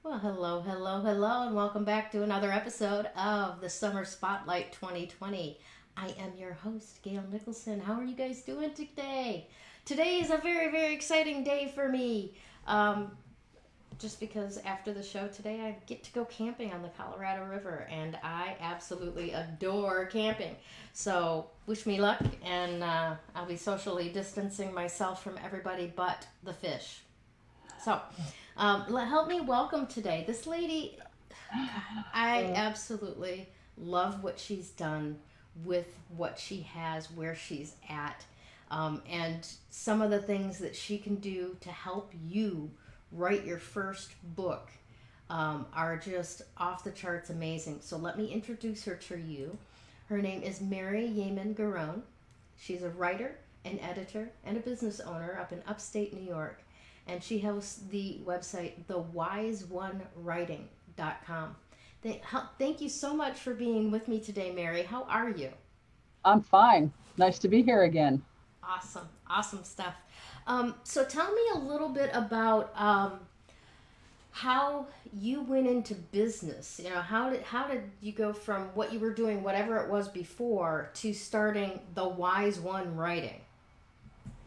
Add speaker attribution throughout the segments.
Speaker 1: Well, hello, hello, hello, and welcome back to another episode of the Summer Spotlight 2020. I am your host, Gayle Nicholson. How are you guys doing today? Today is a very, very exciting day for me. Um, just because after the show today, I get to go camping on the Colorado River, and I absolutely adore camping. So, wish me luck, and I'll be socially distancing myself from everybody but the fish. So, help me welcome today. This lady, God, I absolutely love what she's done with what she has, where she's at, and some of the things that she can do to help you write your first book are just off the charts amazing. So, let me introduce her to you. Her name is Mary Yamin Garone. She's a writer, an editor, and a business owner up in upstate New York, and she hosts the website thewiseonewriting.com. Thank you so much for being with me today, Mary. How are you?
Speaker 2: I'm fine. Nice to be here again.
Speaker 1: Awesome, awesome stuff. So tell me a little bit about how you went into business. You know, how did you go from what you were doing, whatever it was before, to starting the Wise One Writing?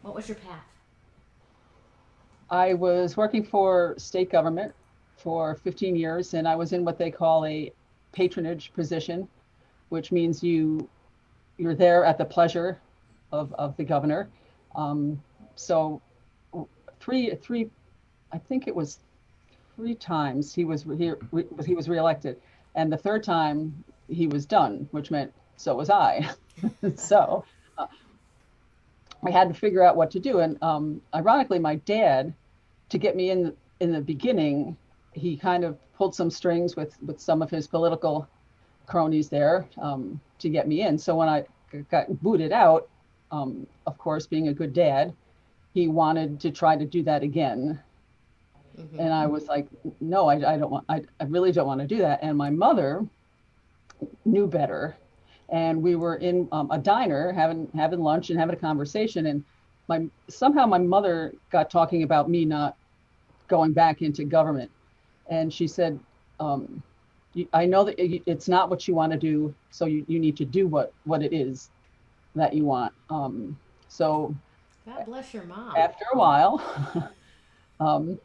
Speaker 1: What was your path?
Speaker 2: I was working for state government for 15 years, and I was in what they call a patronage position, which means you're there at the pleasure of the governor. Um, so three, I think it was three times he was reelected, and the third time he was done, which meant so was I. So I had to figure out what to do. And ironically, my dad, to get me in the beginning, he kind of pulled some strings with some of his political cronies there to get me in. So when I got booted out, of course, being a good dad, he wanted to try to do that again.
Speaker 1: Mm-hmm.
Speaker 2: And I was like, no, I don't want, I really don't want to do that. And my mother knew better. And we were in a diner having lunch and having a conversation. And somehow my mother got talking about me not going back into government. And she said, um, I know that it's not what you want to do, so you need to do what it is that you want. So
Speaker 1: God bless your mom.
Speaker 2: after a while, um,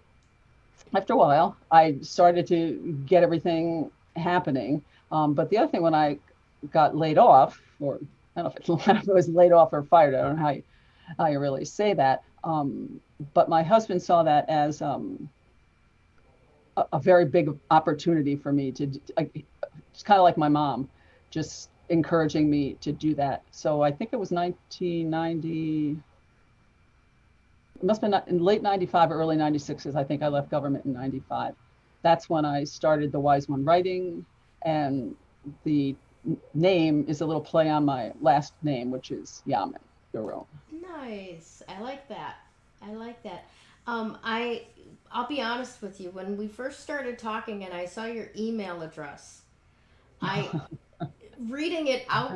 Speaker 2: after a while, I started to get everything happening. But the other thing, when I got laid off, or I don't know if it was laid off or fired, I don't know how you really say that. But my husband saw that as a very big opportunity for me it's kind of like my mom, just encouraging me to do that. So I think it was 1990, it must have been in late 95 or early 96, because I think I left government in 95. That's when I started the Wise One Writing. And the name is a little play on my last name, which is Yamin Garone.
Speaker 1: Nice. I like that. I like that. I'll be honest with you. When we first started talking and I saw your email address, I reading it out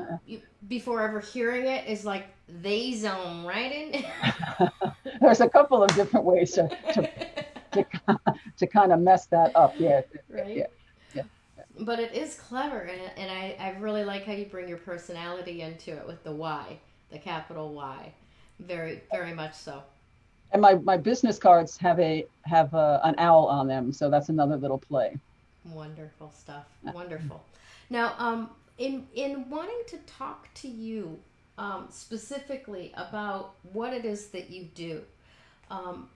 Speaker 1: before ever hearing it is like they zone right in.
Speaker 2: There's a couple of different ways to, to kind of mess that up. Yeah, yeah,
Speaker 1: Right?
Speaker 2: yeah.
Speaker 1: But it is clever, and I really like how you bring your personality into it with the Y, the capital Y. Very, very much so.
Speaker 2: And my business cards have an owl on them, so that's another little play.
Speaker 1: Wonderful stuff. Wonderful. Now, in wanting to talk to you specifically about what it is that you do, um,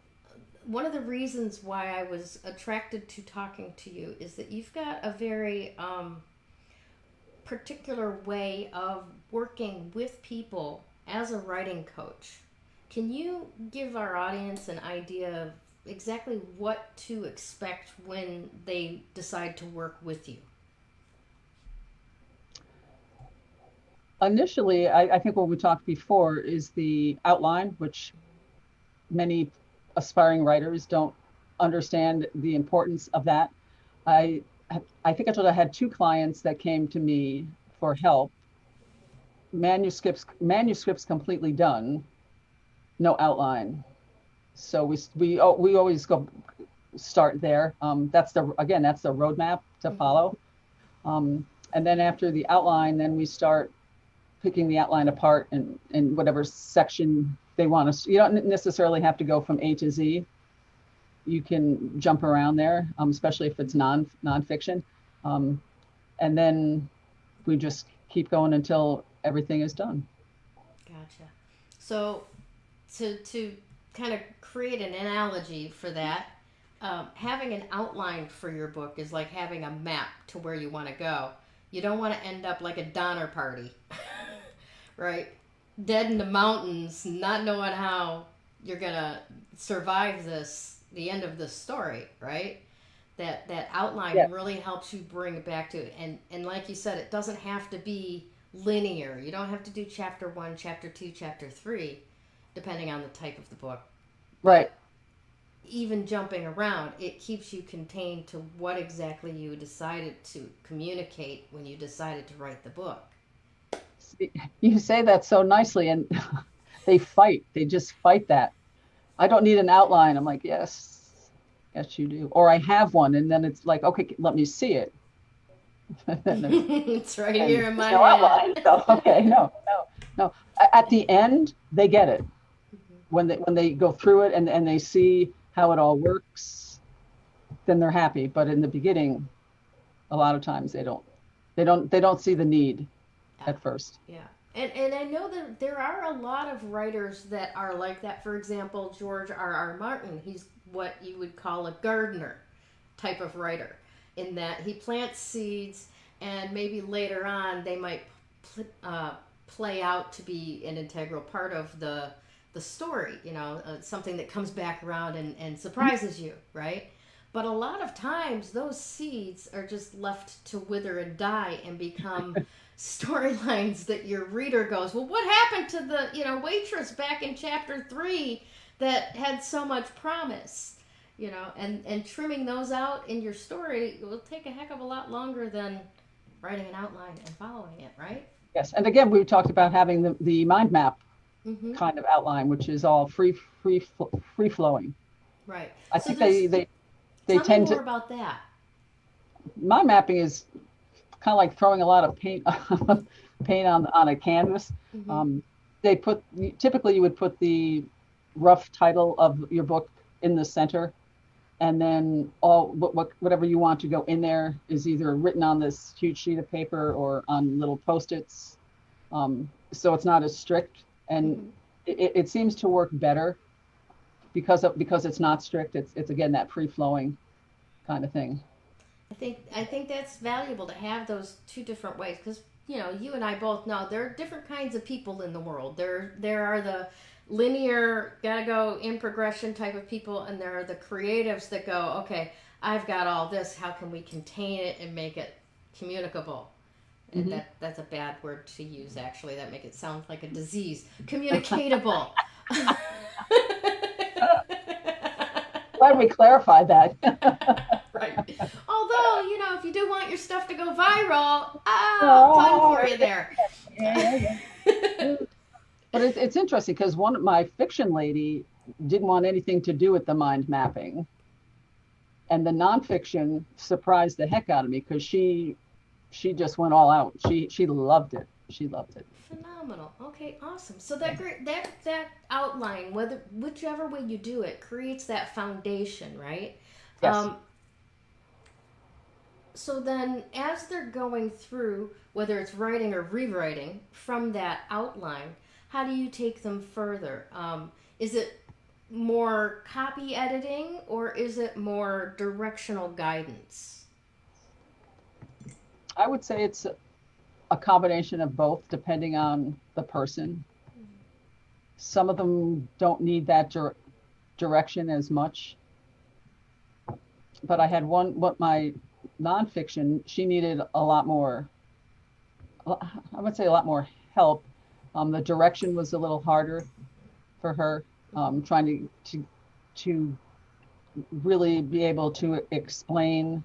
Speaker 1: one of the reasons why I was attracted to talking to you is that you've got a very particular way of working with people as a writing coach. Can you give our audience an idea of exactly what to expect when they decide to work with you?
Speaker 2: Initially, I think what we talked before is the outline, which many aspiring writers don't understand the importance of that. I I think I told I had two clients that came to me for help. Manuscripts completely done, no outline. So we always go. start there. That's the roadmap to follow. And then after the outline, then we start picking the outline apart in whatever section they want us. You don't necessarily have to go from A to Z. You can jump around there, especially if it's nonfiction. And then we just keep going until everything is done.
Speaker 1: Gotcha. So to kind of create an analogy for that, having an outline for your book is like having a map to where you want to go. You don't want to end up like a Donner Party, right? Dead in the mountains, not knowing how you're gonna survive the end of this story, right? That outline
Speaker 2: Yeah.
Speaker 1: really helps you bring it back to it, and like you said, it doesn't have to be linear. You don't have to do chapter 1, chapter 2, chapter 3, depending on the type of the book.
Speaker 2: Right.
Speaker 1: Even jumping around, it keeps you contained to what exactly you decided to communicate when you decided to write the book.
Speaker 2: You say that so nicely, and they fight. They just fight that. I don't need an outline. I'm like, yes, yes, you do. Or I have one, and then it's like, okay, let me see it.
Speaker 1: It's right
Speaker 2: And
Speaker 1: here in my
Speaker 2: no outline.
Speaker 1: head.
Speaker 2: So, okay, no. At the end, they get it when they go through it and they see how it all works. Then they're happy. But in the beginning, a lot of times they don't see the need at first.
Speaker 1: Yeah. And I know that there are a lot of writers that are like that. For example, George R. Martin, he's what you would call a gardener type of writer, in that he plants seeds and maybe later on they might play out to be an integral part of the story, something that comes back around and surprises you, right? But a lot of times those seeds are just left to wither and die and become storylines that your reader goes, well, what happened to the waitress back in chapter 3 that had so much promise? And trimming those out in your story will take a heck of a lot longer than writing an outline and following it, right?
Speaker 2: Yes, and again, we talked about having the mind map
Speaker 1: Mm-hmm.
Speaker 2: kind of outline, which is all free flowing.
Speaker 1: Right.
Speaker 2: I
Speaker 1: So
Speaker 2: think they
Speaker 1: tell me
Speaker 2: tend
Speaker 1: more
Speaker 2: to.
Speaker 1: about that.
Speaker 2: Mind mapping is kind of like throwing a lot of paint paint on a canvas.
Speaker 1: Mm-hmm.
Speaker 2: They put typically you would put the rough title of your book in the center, and then whatever you want to go in there is either written on this huge sheet of paper or on little post-its. So it's not as strict, and
Speaker 1: Mm-hmm.
Speaker 2: it seems to work better because it's not strict. It's again that free flowing kind of thing.
Speaker 1: I think that's valuable to have those two different ways, because you and I both know there are different kinds of people in the world. There are the linear, gotta go in progression type of people, and there are the creatives that go, okay, I've got all this. How can we contain it and make it communicable? And
Speaker 2: Mm-hmm.
Speaker 1: that's a bad word to use, actually. That makes it sound like a disease. Communicatable.
Speaker 2: Glad we clarified that.
Speaker 1: Right. Although, if you do want your stuff to go viral, pun
Speaker 2: Oh,
Speaker 1: for you there.
Speaker 2: yeah. But it's interesting because my fiction lady didn't want anything to do with the mind mapping, and the nonfiction surprised the heck out of me because she just went all out. She loved it. She loved it.
Speaker 1: Phenomenal. Okay, awesome. So that outline, whichever way you do it, creates that foundation, right?
Speaker 2: Yes.
Speaker 1: So then, as they're going through, whether it's writing or rewriting from that outline, how do you take them further? Is it more copy editing, or is it more directional guidance?
Speaker 2: I would say it's a combination of both, depending on the person. Some of them don't need that direction as much. But I had my nonfiction, she needed a lot more, I would say a lot more help. The direction was a little harder for her, trying to really be able to explain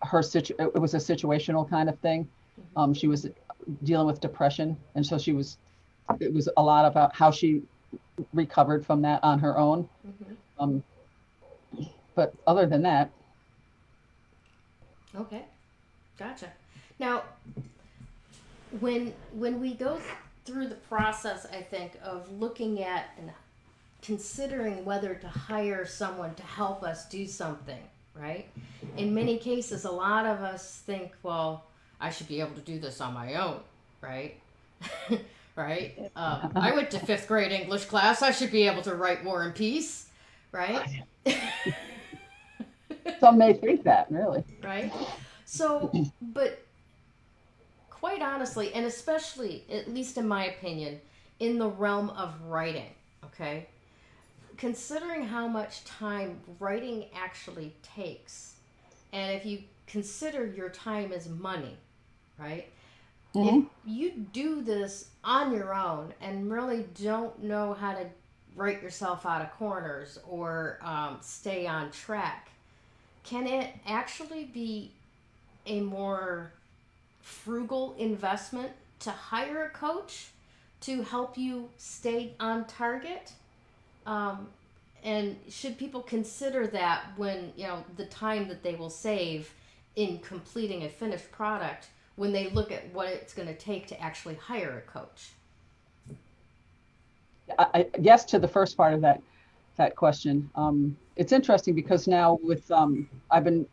Speaker 2: her it was a situational kind of thing. She was dealing with depression, and so it was a lot about how she recovered from that on her own.
Speaker 1: Mm-hmm.
Speaker 2: Um, but other than that,
Speaker 1: Okay, gotcha. Now, when we go through the process, I think, of looking at and considering whether to hire someone to help us do something, right? In many cases, a lot of us think, well, I should be able to do this on my own, right? Right? I went to fifth grade English class. I should be able to write War and Peace, right?
Speaker 2: some may think that, really.
Speaker 1: Right? So, but quite honestly, and especially, at least in my opinion, in the realm of writing, okay? Considering how much time writing actually takes, and if you consider your time as money, right? If
Speaker 2: Hmm.
Speaker 1: you do this on your own and really don't know how to write yourself out of corners or stay on track, can it actually be a more frugal investment to hire a coach to help you stay on target? Um, and should people consider that when, the time that they will save in completing a finished product when they look at what it's going to take to actually hire a coach?
Speaker 2: Yes, to the first part of that question. It's interesting because now with I've been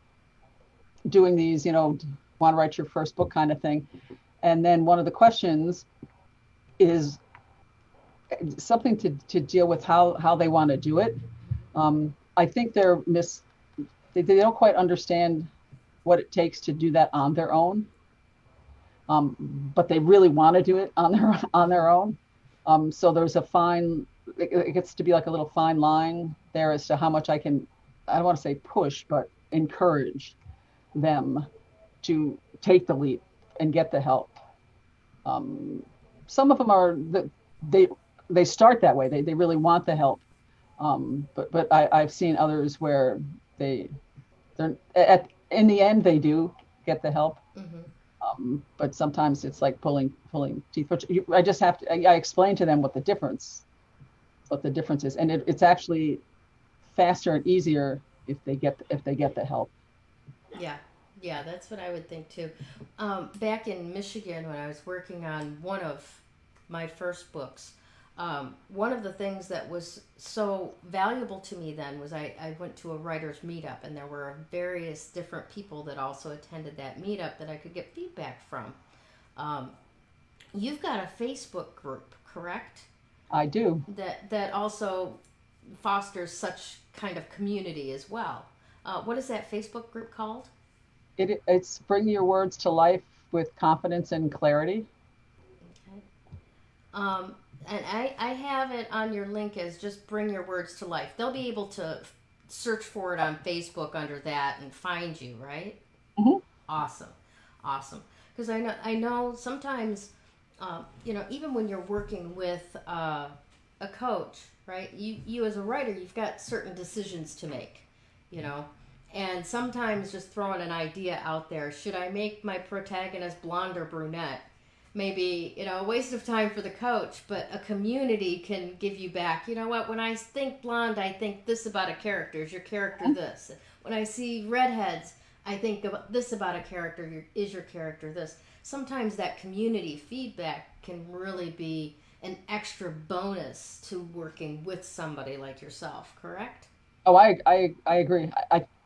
Speaker 2: doing these, want to write your first book kind of thing, and then one of the questions is something to deal with how they want to do it. I think they don't quite understand what it takes to do that on their own, but they really want to do it on their own. So there's a fine. It gets to be like a little fine line there as to how much I don't want to say push, but encourage them to take the leap and get the help. Um, some of them they they start that way. They really want the help, but I've seen others where they're in the end they do get the help,
Speaker 1: Mm-hmm.
Speaker 2: but sometimes it's like pulling teeth. Which I just have to. I explain to them what the difference is, and it's actually faster and easier if they get the help.
Speaker 1: Yeah, yeah, that's what I would think too. Back in Michigan, when I was working on one of my first books, one of the things that was so valuable to me then was I went to a writer's meetup, and there were various different people that also attended that meetup that I could get feedback from. Um, you've got a Facebook group, correct?
Speaker 2: I do.
Speaker 1: That also fosters such kind of community as well. What is that Facebook group called?
Speaker 2: It's bring your words to life with confidence and clarity.
Speaker 1: Okay. Um, and I have it on your link as just bring your words to life. They'll be able to search for it on Facebook under that and find you, right?
Speaker 2: Hmm.
Speaker 1: Awesome, awesome. Because I know sometimes, even when you're working with a coach, right? You as a writer, you've got certain decisions to make, you know. And sometimes just throwing an idea out there, should I make my protagonist blonde or brunette? Maybe, a waste of time for the coach, but a community can give you back. You know what? When I think blonde, I think this about a character. Is your character this? When I see redheads, I think about this about a character. Is your character this? Sometimes that community feedback can really be an extra bonus to working with somebody like yourself, correct?
Speaker 2: Oh, I agree.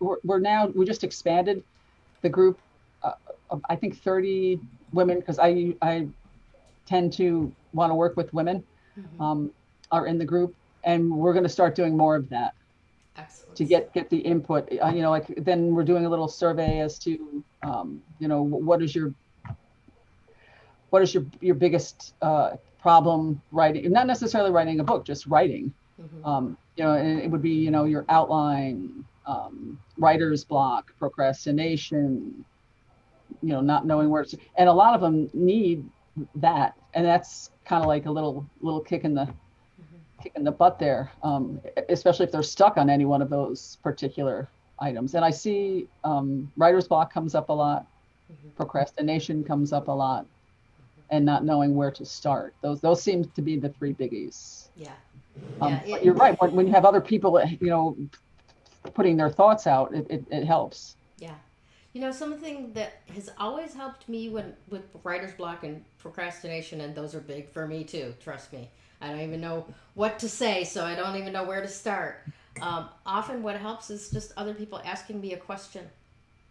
Speaker 2: We just expanded the group. Of, I think 30 women because I tend to want to work with women,
Speaker 1: Mm-hmm.
Speaker 2: um, are in the group, and we're going to start doing more of that to
Speaker 1: Excellent.
Speaker 2: get the input. Like then we're doing a little survey as to what is your biggest problem writing, not necessarily writing a book, just writing.
Speaker 1: Mm-hmm.
Speaker 2: And it would be, your outline, writer's block, procrastination, not knowing where to, and a lot of them need that. And that's kind of like a little kick in the butt there, especially if they're stuck on any one of those particular items. And I see writer's block comes up a lot,
Speaker 1: Mm-hmm.
Speaker 2: procrastination comes up a lot, and not knowing where to start. Those seem to be the three biggies.
Speaker 1: Yeah. Yeah.
Speaker 2: But you're right. When you have other people, putting their thoughts out, it helps.
Speaker 1: Yeah. You know, something that has always helped me when with writer's block and procrastination, and those are big for me too. Trust me, I don't even know what to say, so I don't even know where to start. Often, what helps is just other people asking me a question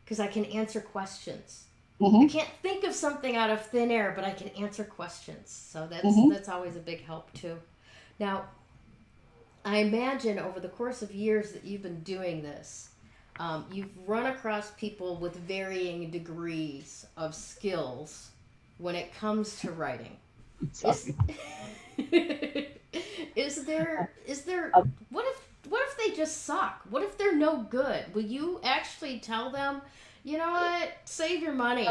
Speaker 1: because I can answer questions. I
Speaker 2: Hmm.
Speaker 1: can't think of something out of thin air, but I can answer questions. So
Speaker 2: Hmm.
Speaker 1: that's always a big help too. Now, I imagine over the course of years that you've been doing this, you've run across people with varying degrees of skills when it comes to writing. Is
Speaker 2: Sorry.
Speaker 1: is there
Speaker 2: Uh,
Speaker 1: what if they just suck? What if they're no good? Will you actually tell them, you know what, save your money?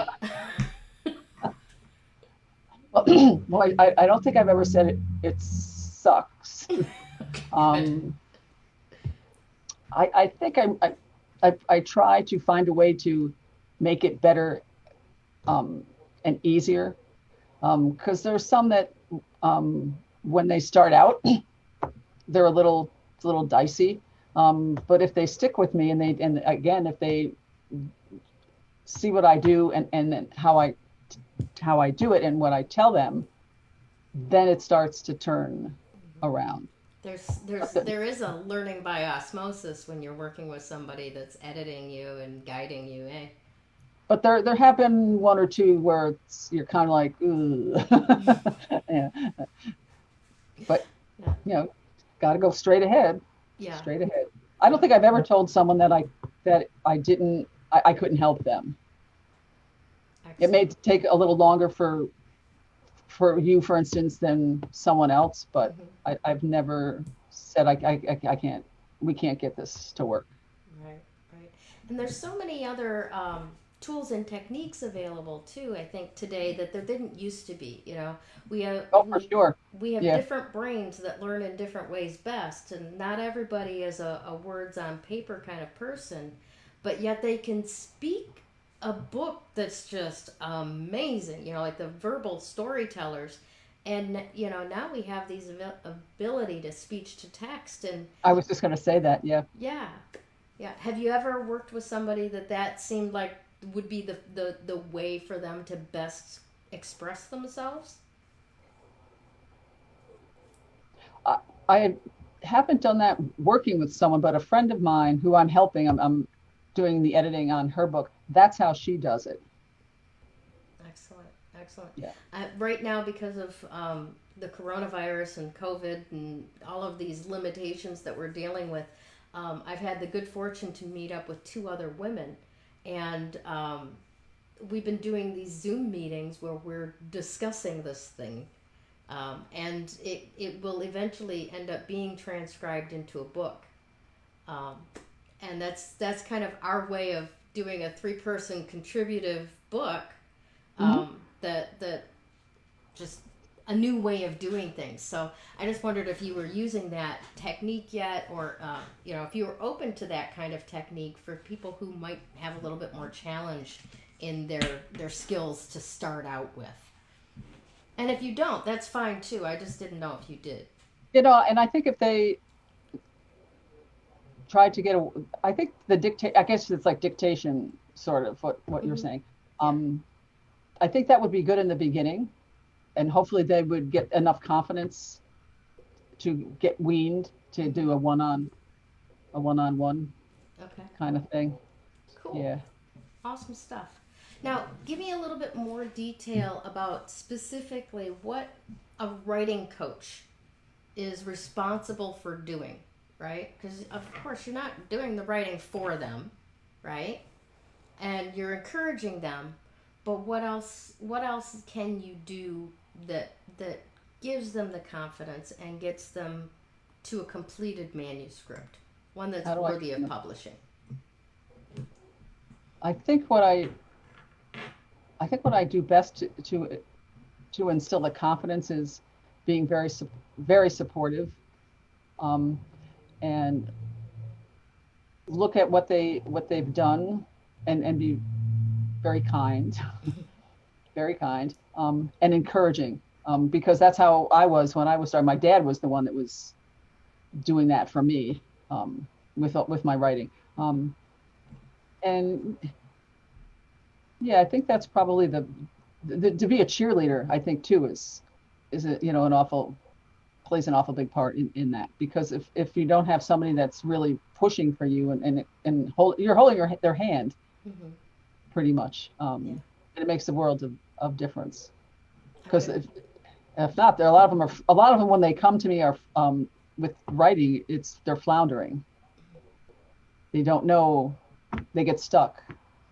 Speaker 2: well, I don't think I've ever said it sucks.
Speaker 1: Good.
Speaker 2: um, I think I try to find a way to make it better, um, and easier, because there's some that, when they start out, they're a little dicey. But if they stick with me, and again, if they see what I do, and how I do it and what I tell them, then it starts to turn around.
Speaker 1: There is a learning by osmosis when you're working with somebody that's editing you and guiding you, eh?
Speaker 2: But there have been one or two where you're kind of like, ooh. Yeah. But
Speaker 1: Yeah.
Speaker 2: got to go straight ahead,
Speaker 1: Yeah.
Speaker 2: straight ahead. I don't think I've ever told someone that I couldn't help them. It may
Speaker 1: Excellent.
Speaker 2: take a little longer for you, for instance, than someone else, but
Speaker 1: Hmm.
Speaker 2: I've never said I can't. We can't get this to work.
Speaker 1: Right, right. And there's so many other tools and techniques available too. I think today that there didn't used to be. You know, we have
Speaker 2: Oh, for
Speaker 1: we
Speaker 2: sure.
Speaker 1: we have
Speaker 2: Yeah,
Speaker 1: different brains that learn in different ways best, and not everybody is a words on paper kind of person, but yet they can speak a book that's just amazing. You know, like the verbal storytellers. And you know, now we have these ability to speech to text, and
Speaker 2: I was just going to say that. Yeah.
Speaker 1: yeah, yeah. Have you ever worked with somebody that seemed like would be the way for them to best express themselves?
Speaker 2: I, I haven't done that working with someone, but a friend of mine who I'm helping, I'm doing the editing on her book. That's how she does it.
Speaker 1: Excellent, excellent.
Speaker 2: Yeah.
Speaker 1: Right now, because of the coronavirus and COVID and all of these limitations that we're dealing with, I've had the good fortune to meet up with two other women, and we've been doing these Zoom meetings where we're discussing this thing. And it will eventually end up being transcribed into a book. Um, and that's kind of our way of doing a three-person contributive book,
Speaker 2: Hmm.
Speaker 1: that just a new way of doing things. So I just wondered if you were using that technique yet, or you know, if you were open to that kind of technique for people who might have a little bit more challenge in their skills to start out with. And if you don't, that's fine too. I just didn't know if you did.
Speaker 2: And I think if they tried to get I think I guess it's like dictation, sort of what you're
Speaker 1: Hmm.
Speaker 2: saying.
Speaker 1: Yeah.
Speaker 2: Um, I think that would be good in the beginning, and hopefully they would get enough confidence to get weaned to
Speaker 1: Hmm.
Speaker 2: do a one-on-one
Speaker 1: Okay.
Speaker 2: kind of thing.
Speaker 1: Cool.
Speaker 2: Yeah.
Speaker 1: Awesome stuff. Now, give me a little bit more detail about specifically what a writing coach is responsible for doing, right? Because, of course, you're not doing the writing for them, right? And you're encouraging them, but what else can you do that gives them the confidence and gets them to a completed manuscript, one that's
Speaker 2: How do I
Speaker 1: worthy of publishing?
Speaker 2: I think what I do best to instill the confidence is being very supportive, um, and look at what they've done, and be very kind, very kind, and encouraging, because that's how I was when I was starting. My dad was the one that was doing that for me. with my writing. And yeah, I think that's probably the to be a cheerleader, I think too is a, you know, an awful plays an awful big part in that, because if you don't have somebody that's really pushing for you and you're holding their hand
Speaker 1: Mm-hmm.
Speaker 2: pretty much,
Speaker 1: Yeah.
Speaker 2: and it makes the world of difference.
Speaker 1: I
Speaker 2: Because
Speaker 1: could.
Speaker 2: if not, there are a lot of them when they come to me are with writing, they're floundering. They don't know, they get stuck.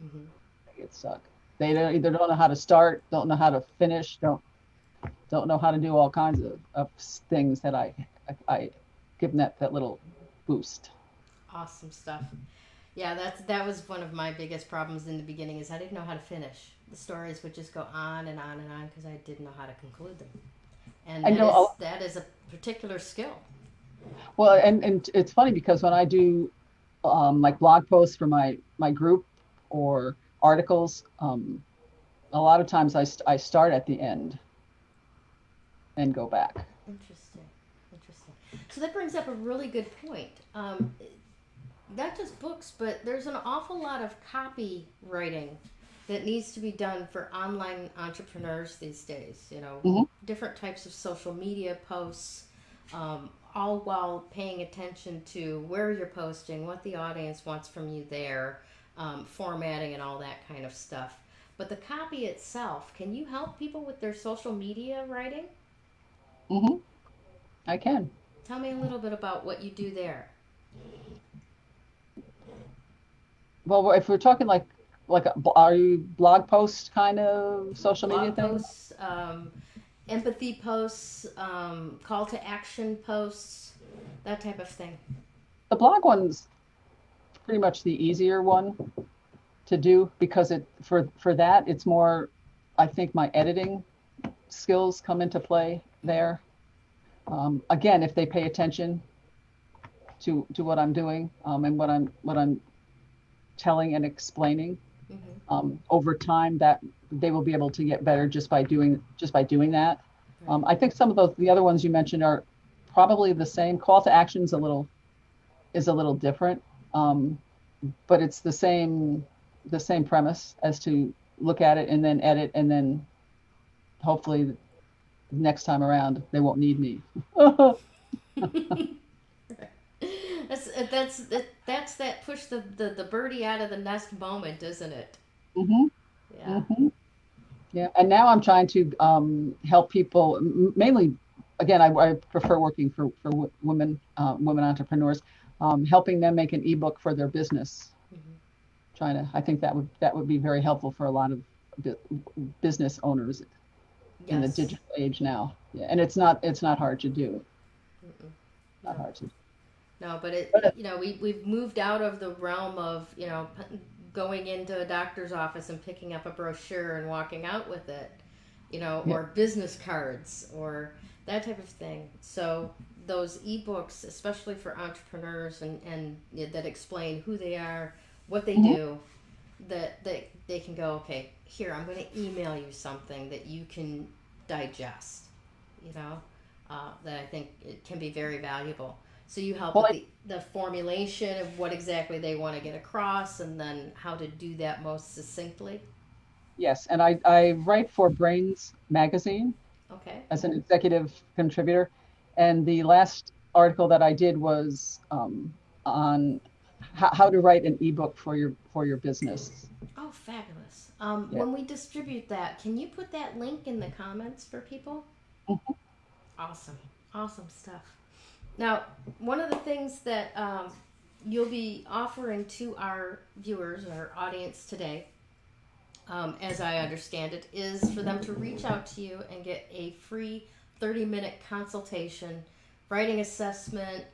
Speaker 1: Mm-hmm.
Speaker 2: They get stuck. They don't know how to start, don't know how to finish, don't know how to do all kinds of things that I give them that little boost.
Speaker 1: Awesome stuff. Yeah, that was one of my biggest problems in the beginning is I didn't know how to finish. The stories would just go on and on and on because I didn't know how to conclude them. And
Speaker 2: I know.
Speaker 1: that is a particular skill.
Speaker 2: Well, and it's funny because when I do like blog posts for my group or articles, a lot of times I start at the end and go back.
Speaker 1: Interesting. Interesting. So that brings up a really good point. Not just books, but there's an awful lot of copywriting that needs to be done for online entrepreneurs these days. You know,
Speaker 2: Hmm.
Speaker 1: different types of social media posts, all while paying attention to where you're posting, what the audience wants from you there, formatting, and all that kind of stuff. But the copy itself, can you help people with their social media writing?
Speaker 2: Hmm. I can.
Speaker 1: Tell me a little bit about what you do there.
Speaker 2: Well, if we're talking are you blog post kind of social media
Speaker 1: Blog
Speaker 2: thing?
Speaker 1: posts, empathy posts, call to action posts, that type of thing.
Speaker 2: The blog one's pretty much the easier one to do because for that it's more, I think my editing skills come into play
Speaker 1: Mm-hmm.
Speaker 2: there. Again, if they pay attention to what I'm doing, and what I'm telling and explaining,
Speaker 1: Mm-hmm.
Speaker 2: over time, that they will be able to get better just by doing that.
Speaker 1: Right.
Speaker 2: I think some of the other ones you mentioned are probably the same. Call to action is a little different, um, but it's the same premise as to look at it and then edit, and then hopefully next time around they won't need me.
Speaker 1: That's that push the birdie out of the nest moment, isn't it?
Speaker 2: Hmm.
Speaker 1: Yeah.
Speaker 2: Hmm. Yeah, and now I'm trying to help people, mainly. Again, I prefer working for women entrepreneurs, helping them make an ebook for their business.
Speaker 1: Mm-hmm.
Speaker 2: I think that would be very helpful for a lot of business owners in the
Speaker 1: Yes.
Speaker 2: digital age now. Yeah, and it's not hard to do.
Speaker 1: Mm-mm.
Speaker 2: Not
Speaker 1: No.
Speaker 2: hard to.
Speaker 1: No, but
Speaker 2: But
Speaker 1: we've moved out of the realm of going into a doctor's office and picking up a brochure and walking out with it,
Speaker 2: yeah.
Speaker 1: or business cards or that type of thing. So those ebooks, especially for entrepreneurs and that explain who they are, what they
Speaker 2: Hmm.
Speaker 1: do, that they can go, okay, here, I'm going to email you something that you can digest, that I think it can be very valuable. So you help
Speaker 2: Well,
Speaker 1: with the formulation of what exactly they want to get across and then how to do that most succinctly.
Speaker 2: yes, and I write for Brains magazine
Speaker 1: Okay.
Speaker 2: as an executive contributor. And the last article that I did was on how to write an ebook for your business.
Speaker 1: Oh, fabulous.
Speaker 2: Yeah.
Speaker 1: When we distribute that, can you put that link in the comments for people?
Speaker 2: Mhm.
Speaker 1: Awesome. Awesome stuff. Now, one of the things that you'll be offering to our viewers, our audience today, as I understand it, is for them to reach out to you and get a free 30-minute consultation, writing assessment,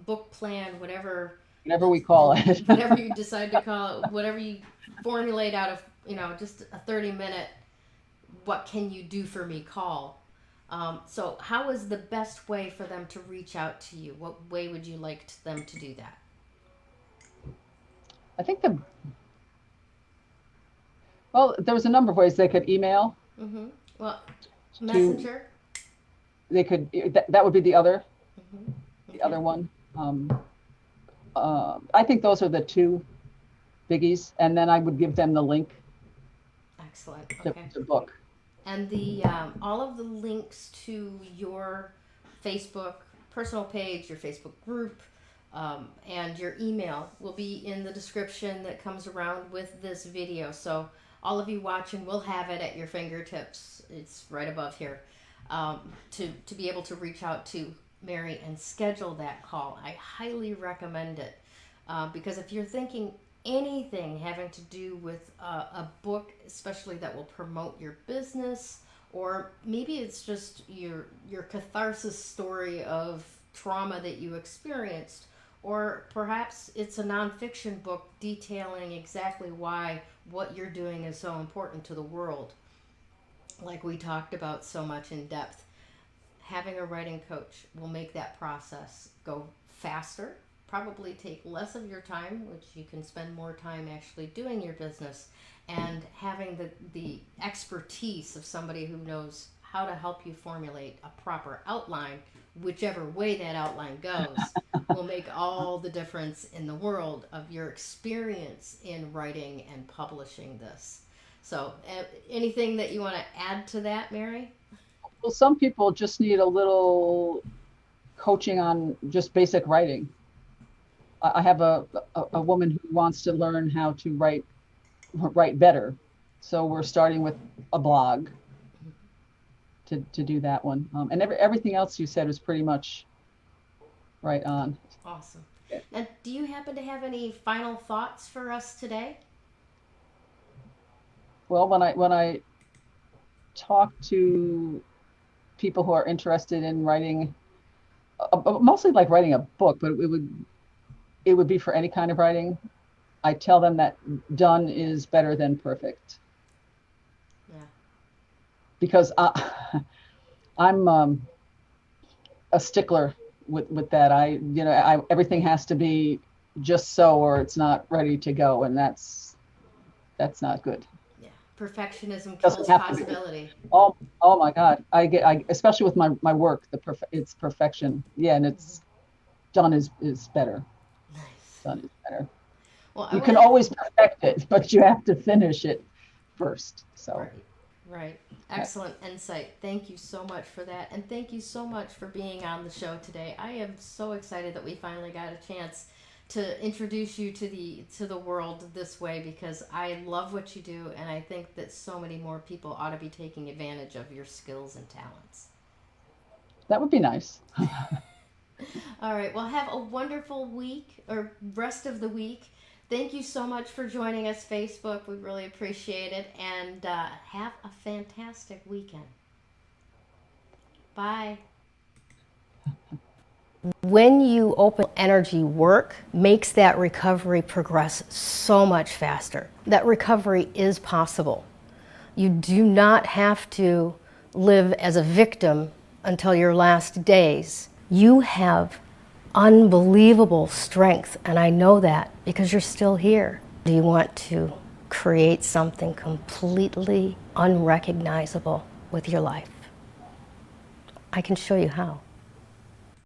Speaker 1: book plan, whatever
Speaker 2: Whatever we call it.
Speaker 1: whatever you decide to call it, whatever you formulate out of, just a 30-minute, what can you do for me call. So, how is the best way for them to reach out to you? What way would you like them to do that?
Speaker 2: I think there was a number of ways they could email
Speaker 1: Mm-hmm. Well,
Speaker 2: to
Speaker 1: Messenger.
Speaker 2: they could that would be the other
Speaker 1: Mm-hmm.
Speaker 2: the
Speaker 1: Okay.
Speaker 2: other one. I think those are the two biggies, and then I would give them the link
Speaker 1: Excellent.
Speaker 2: to,
Speaker 1: Okay.
Speaker 2: to book.
Speaker 1: And the all of the links to your Facebook personal page, your Facebook group, and your email will be in the description that comes around with this video. So all of you watching will have it at your fingertips. It's right above here, to be able to reach out to Mary and schedule that call. I highly recommend it, because if you're thinking anything having to do with a book, especially that will promote your business, or maybe it's just your catharsis story of trauma that you experienced, or perhaps it's a nonfiction book detailing exactly why what you're doing is so important to the world, like we talked about so much in depth. Having a writing coach will make that process go faster, probably take less of your time, which you can spend more time actually doing your business, and having the expertise of somebody who knows how to help you formulate a proper outline, whichever way that outline goes, will make all the difference in the world of your experience in writing and publishing this. So, anything that you want to add to that, Mary?
Speaker 2: Well, some people just need a little coaching on just basic writing. I have a woman who wants to learn how to write better. So we're starting with a blog to do that one. And everything else you said was pretty much right on.
Speaker 1: Awesome. Now, do you happen to have any final thoughts for us today?
Speaker 2: Well, when I talk to people who are interested in writing, mostly like writing a book, but it would be for any kind of writing. I tell them that done is better than perfect.
Speaker 1: Yeah.
Speaker 2: Because I'm a stickler with that. Everything has to be just so, or it's not ready to go, and that's not good.
Speaker 1: Yeah. Perfectionism
Speaker 2: Doesn't
Speaker 1: kills
Speaker 2: have to be.
Speaker 1: possibility.
Speaker 2: Oh my God. I especially with my work, it's perfection. Yeah, and it's done is better.
Speaker 1: Nice.
Speaker 2: Done is better.
Speaker 1: Well,
Speaker 2: You can always perfect it, but you have to finish it first. So.
Speaker 1: Right. Excellent insight. Thank you so much for that. And thank you so much for being on the show today. I am so excited that we finally got a chance to introduce you to the world this way, because I love what you do, and I think that so many more people ought to be taking advantage of your skills and talents.
Speaker 2: That would be nice.
Speaker 1: All right. Well, have a wonderful week, or rest of the week. Thank you so much for joining us, Facebook. We really appreciate it. And have a fantastic weekend. Bye. When you open energy work, makes that recovery progress so much faster. That recovery is possible. You do not have to live as a victim until your last days. You have unbelievable strength, and I know that because you're still here. Do you want to create something completely unrecognizable with your life? I can show you how.